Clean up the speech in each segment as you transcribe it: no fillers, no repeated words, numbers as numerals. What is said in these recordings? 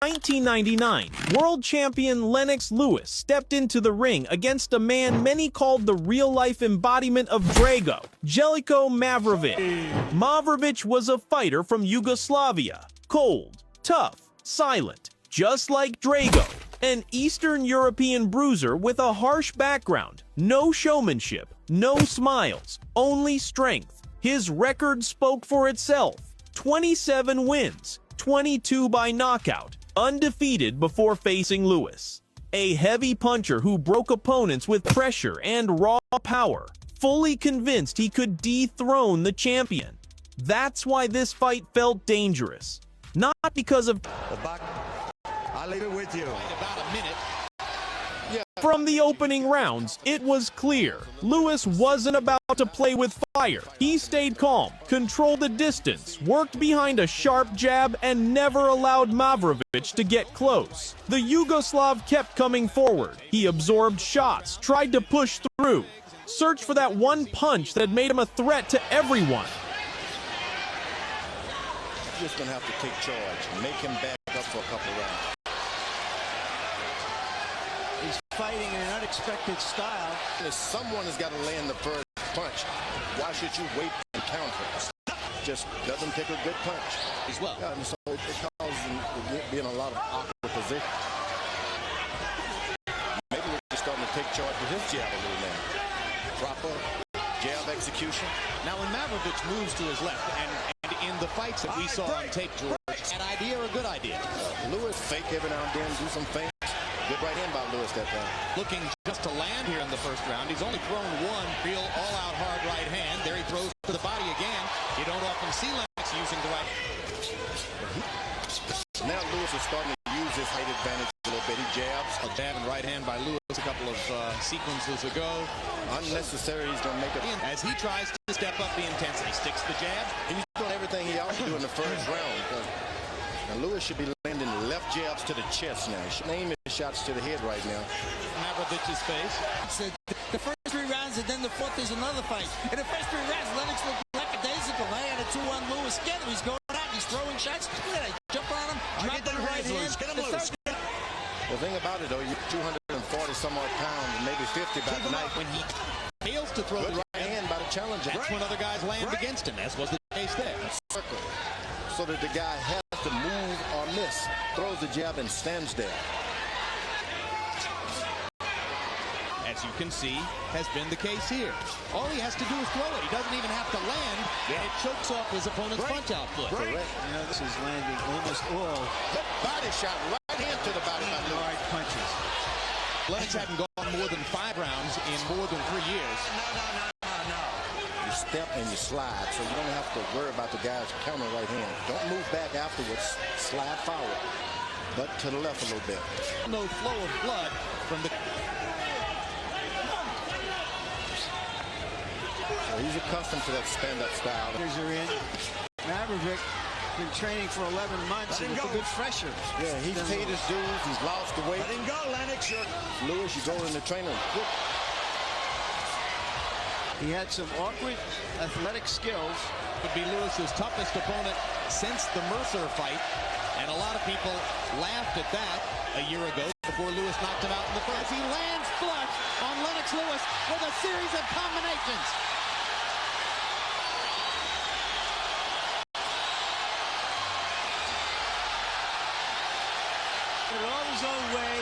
1999, world champion Lennox Lewis stepped into the ring against a man many called the real-life embodiment of Drago, Zeljko Mavrovic. Mavrovic was a fighter from Yugoslavia, cold, tough, silent, just like Drago, an Eastern European bruiser with a harsh background, no showmanship, no smiles, only strength. His record spoke for itself, 27 wins, 22 by knockout, undefeated before facing Lewis. A heavy puncher who broke opponents with pressure and raw power, fully convinced he could dethrone the champion. That's why this fight felt dangerous. Not because of... I'll leave it with you. About a minute. From the opening rounds, it was clear Lewis wasn't about to play with fire. He stayed calm, controlled the distance, worked behind a sharp jab, and never allowed Mavrovic to get close. The Yugoslav kept coming forward. He absorbed shots, tried to push through, searched for that one punch that made him a threat to everyone. You're just going to have to take charge, make him back up for a couple rounds. He's fighting in an unexpected style. If someone has got to land the first punch, why should you wait and counter? Just doesn't take a good punch as well. Yeah, so it causes him to be in a lot of awkward position. Maybe we're just starting to take charge with his jab a little now. Proper jab execution. Now when Mavrovic moves to his left, and in the fights that we saw on tape, George, an idea or a good idea? Lewis fake every now and then, do some feints. Good right hand by Lewis that time. Looking just to land here in the first round. He's only thrown one real all-out hard right hand. There he throws to the body again. You don't often see Lennox using the right. Now Lewis is starting to use his height advantage a little bit. He jabs. A jab and right hand by Lewis a couple of sequences ago. Unnecessary. He's going to make it. As he tries to step up the intensity, sticks the jab. He's doing everything he ought to do in the first round. Now Lewis should be landing left jabs to the chest now. He's aiming shots to the head right now. Mavrovic's face. So the first 3 rounds and then the fourth is another fight. In the first 3 rounds, Lennox looked lackadaisical. Now he had a 2-1 Lewis together. He's going out. He's throwing shots. Look at that. Jump on him. Drop the right hand. Get him loose. The thing about it, though, you're 240 some odd pounds, maybe 50 by tonight. When he fails to throw the right hand by the challenger. That's when other guys land against him, as was the case there. Circle. So that the guy has to move or miss. Throws the jab and stands there. As you can see, has been the case here. All he has to do is throw it. He doesn't even have to land, and it chokes off his opponent's punch output. Correct. You know, this is landing almost all Good body shot, right hand to the body by Lewis. hard punches. Lennox hadn't gone more than 5 rounds in more than 3 years. No. You step and you slide, so you don't have to worry about the guy's counter right hand. Don't move back afterwards. Slide forward, but to the left a little bit. No flow of blood from the... So he's accustomed to that stand-up style. Are in. Mavrovic been training for 11 months and it's a bit fresher. Yeah, he's paid his dues. He's lost the weight. Let him go, Lennox. Lewis, you go in the training. He had some awkward athletic skills. Would be Lewis's toughest opponent since the Mercer fight, and a lot of people laughed at that a year ago before Lewis knocked him out in the first. As he lands flush on Lennox Lewis with a series of combinations. It all his own way.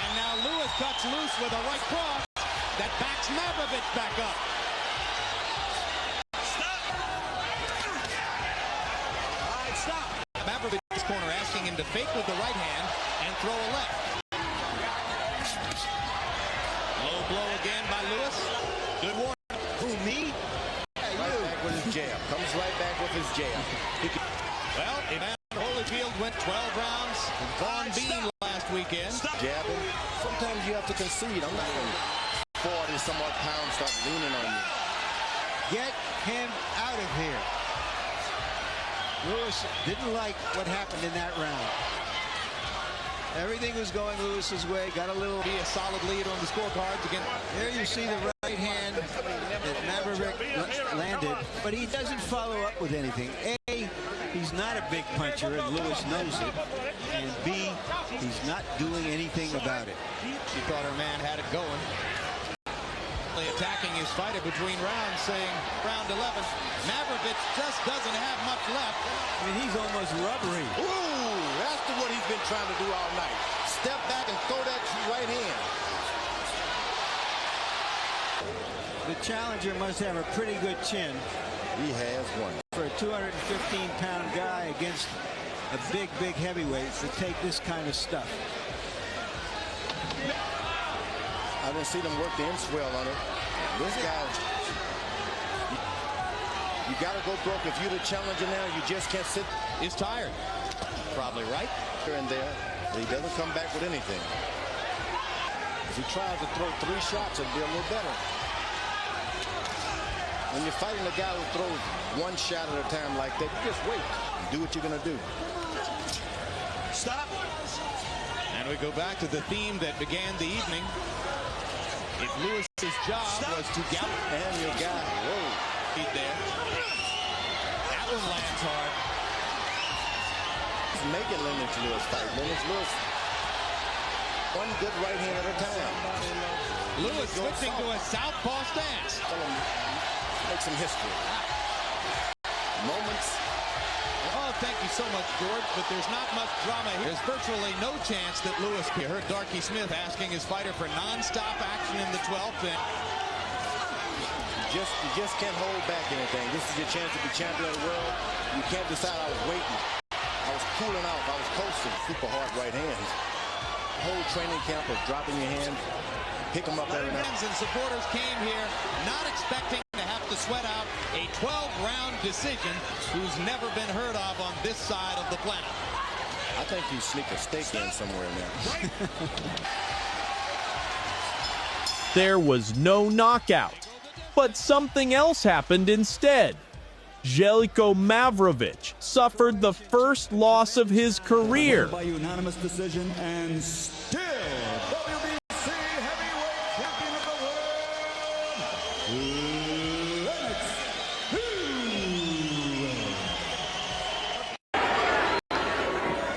And now Lewis cuts loose with a right cross that backs Mavrovic back up. Stop. Mavrovic's corner asking him to fake with the right hand and throw a left. Low blow again by Lewis. Good warning. Who, me? Right back with his jab. Comes right back with his jab. Well, Evander Holyfield went 12 rounds. Vaughn Bean last weekend. Jabbing. Sometimes you have to concede. I'm not going to 40 some odd pounds start leaning on you. Get him out of here. Lewis didn't like what happened in that round. Everything was going Lewis's way. Got a little... Be a solid lead on the scorecards again. There you see the right hand that Mavrovic landed, but he doesn't follow up with anything. A, he's not a big puncher, and Lewis knows it. And B, he's not doing anything about it. She thought her man had it going. Attacking his fighter between rounds, saying round 11, Mavrovich just doesn't have much left. I mean, he's almost rubbery. Ooh, that's what he's been trying to do all night. Step back and throw that right hand. The challenger must have a pretty good chin. He has one. For a 215-pound guy against a big heavyweight to take this kind of stuff. I didn't see them work the inswell on it. This guy, you got to go broke. If you're the challenger now, you just can't sit. Is tired. Probably right. Here and there, he doesn't come back with anything. If he tries to throw 3 shots, it'll be a little better. When you're fighting a guy who throws 1 shot at a time like that, you just wait and do what you're going to do. Stop. And we go back to the theme that began the evening. If Lewis's job was to gallop And your guy, whoa. there, that one lands hard. He's making Lennox Lewis fight. Lennox Lewis, 1 good right hand at a time. Lewis switching to a southpaw stance. Tell him, make some history. Moments. Oh, thank you so much, George, but there's not much drama here. There's virtually no chance that Lewis can. Heard Darky Smith asking his fighter for non-stop action in the 12th. And You just can't hold back anything. This is your chance to be champion of the world. You can't decide. I was waiting. I was cooling off. I was coasting. Super hard right hands. Whole training camp of dropping your hands. Pick them up every night. fans and supporters came here not expecting to have to sweat out a 12-round decision who's never been heard of on this side of the planet. I think you sneak a steak in somewhere now. There was no knockout, but something else happened instead. Željko Mavrovich suffered the first loss of his career. By unanimous decision and still WBC heavyweight champion of the world, Lennox Lewis.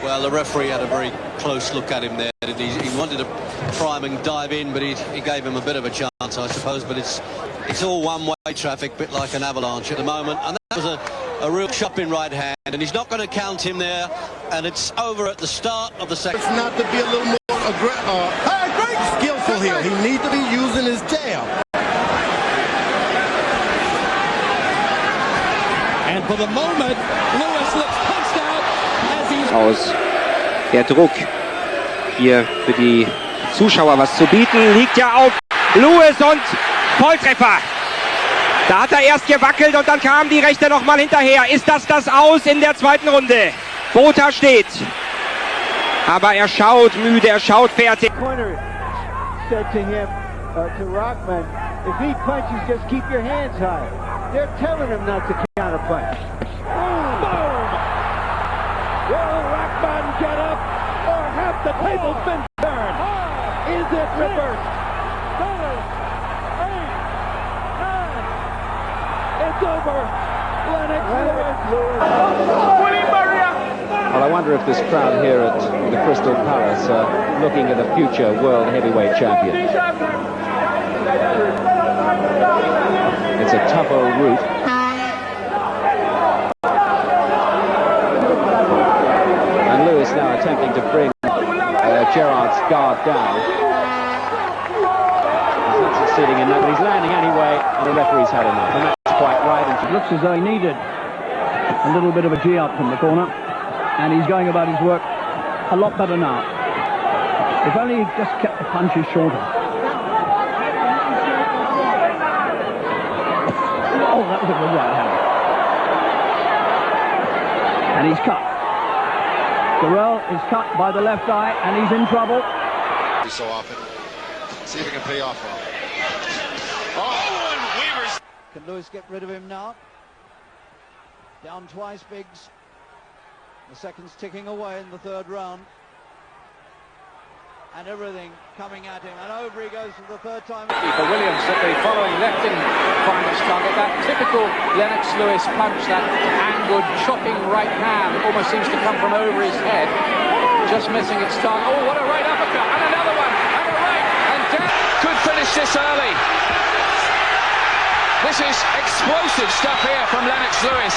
Well, the referee had a very close look at him there. He wanted to prime and dive in, but he gave him a bit of a chance, I suppose. But it's all one-way traffic, bit like an avalanche at the moment. And that was a real chopping right hand, and he's not going to count him there. And it's over at the start of the second. It's not to be a little more skillful here. He needs to be using his jab. And for the moment, Lewis looks punched out as he's... Aus. Der Druck hier für die Zuschauer was zu bieten, liegt ja auf Lewis und Volltreffer. Da hat er erst gewackelt und dann kam die Rechte nochmal hinterher. Ist das Aus in der zweiten Runde? Botha steht. Aber er schaut müde, er schaut fertig. Corner said to him, to Rockman, if he punches, just keep your hands high. They're telling him not to counterpunch. Boom! Will Rockman get up, or have the tables been turned? Is it reversed? 7, 8, 9. It's over. Lennox Lewis. Well, I wonder if this crowd here at the Crystal Palace are looking at a future world heavyweight champion. It's a tougher route. And Lewis now attempting to bring Gerard's guard down. He's not succeeding in that, but he's landing anyway, and the referee's had enough. And that's quite right. It looks as though he needed a little bit of a G up from the corner. And he's going about his work a lot better now. If only he just kept the punches shorter. Oh, that was a good right hand. And he's cut. Durrell is cut by the left eye, and he's in trouble. So often. See if he can pay off for him. Oh, and Weaver's... Can Lewis get rid of him now? Down twice, Biggs. The second's ticking away in the third round. and everything coming at him. And over he goes for the third time. For Williams at the following left didn't find his target. That typical Lennox Lewis punch, that angled, chopping right hand, almost seems to come from over his head. Just missing its target. Oh, what a right uppercut, and another one, and a right, and down. Could finish this early. This is explosive stuff here from Lennox Lewis.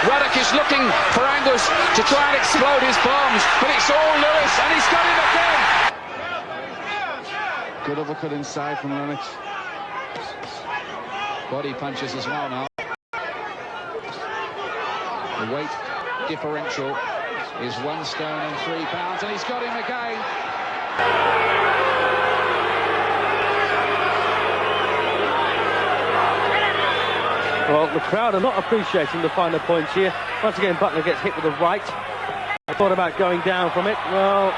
Ruddock is looking for angles to try and explode his bombs, but it's all Lewis, and he's got him again. Good uppercut inside from Lennox. Body punches as well now. The weight differential is 1 stone and 3 pounds, and he's got him again. Well, the crowd are not appreciating the finer points here. Once again, Buckner gets hit with a right. I thought about going down from it. Well,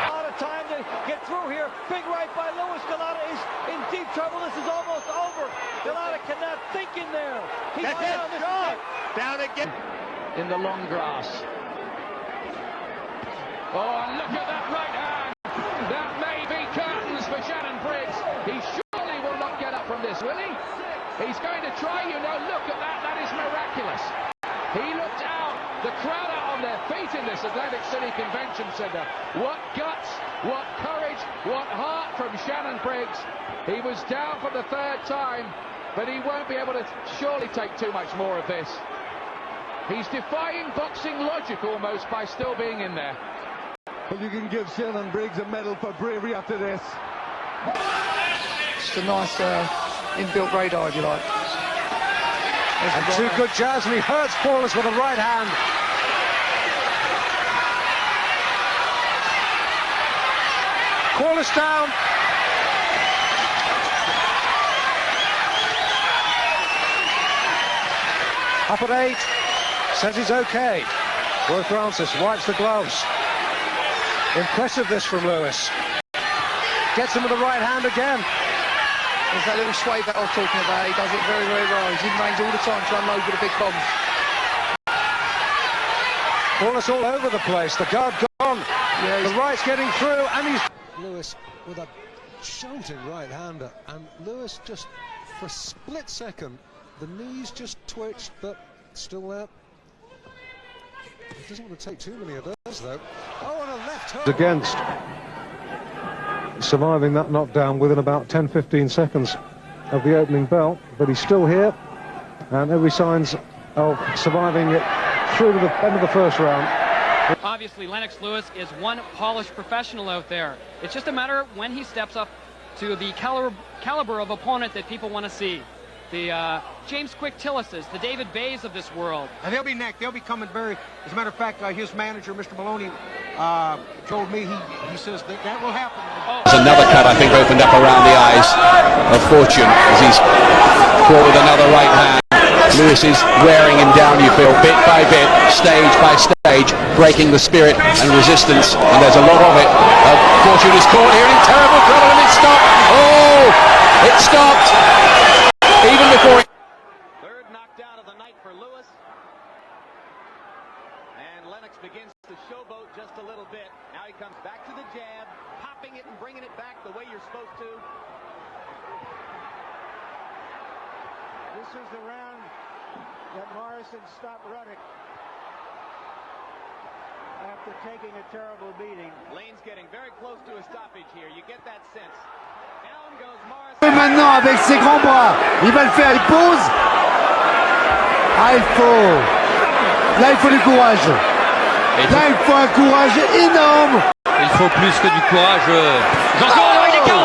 A lot of time to get through here. Big right by Lewis. Galata is in deep trouble. This is almost over. Galata cannot think in there. He's down. This is it. Down again. In the long grass. Oh, and look at that right hand. That may be curtains for Shannon Briggs. He surely will not get up from this, will he? He's going to try, you know. Look at that. That is miraculous. He looked out. The crowd are on their feet in this Atlantic City Convention Center. What guts, what courage, what heart from Shannon Briggs. He was down for the 3rd time, but he won't be able to surely take too much more of this. He's defying boxing logic almost by still being in there. But you can give Shannon Briggs a medal for bravery after this. Just a nice inbuilt radar, if you like. And 2 good jabs, and he hurts Paulus with a right hand. Paulus down. Up at 8. Says he's okay. Roy Francis wipes the gloves. Impressive this from Lewis. Gets him with the right hand again. There's that little sway that I was talking about. He does it very, very well. He's in range all the time to unload with the big bombs. Paulus all over the place. The guard gone. Yeah, the right's getting through, and he's... Lewis with a shouting right-hander, and Lewis just, for a split second, the knees just twitched, but still there. He doesn't want to take too many of those, though. Oh, and a left hook. Against surviving that knockdown within about 10-15 seconds of the opening bell, but he's still here, and every signs of surviving it through to the end of the 1st round. Obviously, Lennox Lewis is one polished professional out there. It's just a matter of when he steps up to the caliber of opponent that people want to see. The James Quick Tillises, the David Bays of this world. And they'll be next. They'll be coming very... As a matter of fact, his manager, Mr. Maloney, told me he says that will happen. There's another cut, I think, opened up around the eyes of Fortune as he's caught with another right hand. Lewis is wearing him down, you feel, bit by bit, stage by stage, breaking the spirit and resistance, and there's a lot of it. Fortune is caught here in terrible trouble, and it stopped. Oh, it stopped. Even before it... 3rd knockdown of the night for Lewis. And Lennox begins to showboat just a little bit. Now he comes back to the jab, popping it and bringing it back the way you're supposed to. This is the round that Morrison stopped Ruddock after taking a terrible beating. Lane's getting very close to a stoppage here. You get that sense. Down goes Morrison. Maintenant avec ses grands bras, il va le faire, il pose. Ah, il faut du courage. Là, il faut un courage énorme. Il faut plus que du courage. Jean-Claude, il est KO,